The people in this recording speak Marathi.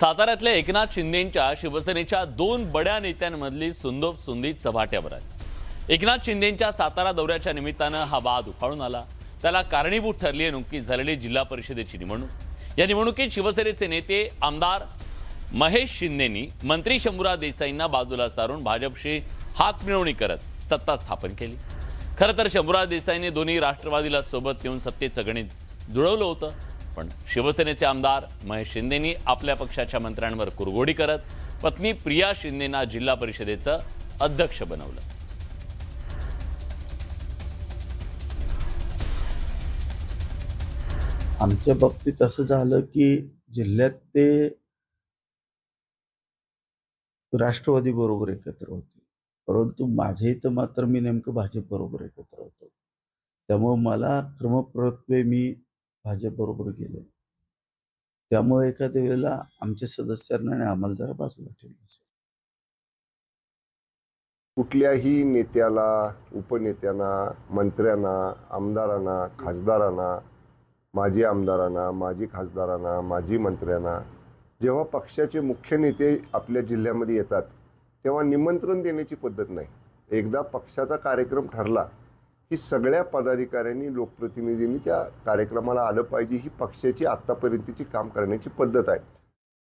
साताऱ्यातल्या एकनाथ शिंदेंच्या शिवसेनेच्या दोन बड्या नेत्यांमधली सुंदोपसुंदी चव्हाट्यावर आहे। एकनाथ शिंदेंच्या सातारा दौऱ्याच्या निमित्तानं हा वाद उफाळून आला। त्याला कारणीभूत ठरली आहे नुकतीच झालेली जिल्हा परिषदेची निवडणूक। या निवडणुकीत शिवसेनेचे नेते आमदार महेश शिंदेंनी मंत्री शंभूराज देसाईंना बाजूला सारून भाजपशी हातमिळवणी करत सत्ता स्थापन केली। खरं तर शंभूराज देसाईंनी दोन्ही राष्ट्रवादीला सोबत घेऊन सत्तेचं गणित जुळवलं होतं, पण शिवसेनेचे आमदार महेश शिंदेंनी आपल्या पक्षाच्या मंत्र्यांवर कुरघोडी करत पत्नी प्रिया शिंदेंना जिल्हा परिषदेचं अध्यक्ष बनवलं। आमच्या बाबतीत असं झालं की जिल्ह्यात ते राष्ट्रवादी बरोबर एकत्र होते, परंतु माझ्या इथं मात्र मी नेमकं भाजप बरोबर एकत्र होतो। त्यामुळे मला क्रमप्राप्तवे मी भाजप बरोबर गेलो। त्यामुळे एखाद्या वेळेला आमच्या सदस्यांना आणि आम्हाला जरा बाजूला ठेवलं असेल। कुठल्याही नेत्याला, उपनेत्यांना, मंत्र्यांना, आमदारांना, खासदारांना, माजी आमदारांना, माजी खासदारांना, माजी मंत्र्यांना जेव्हा पक्षाचे मुख्य नेते आपल्या जिल्ह्यामध्ये येतात तेव्हा निमंत्रण देण्याची पद्धत नाही। एकदा पक्षाचा कार्यक्रम ठरला की सगळ्या पदाधिकाऱ्यांनी, लोकप्रतिनिधींनी त्या कार्यक्रमाला आलं पाहिजे, ही पक्षाची आत्तापर्यंतची काम करण्याची पद्धत आहे।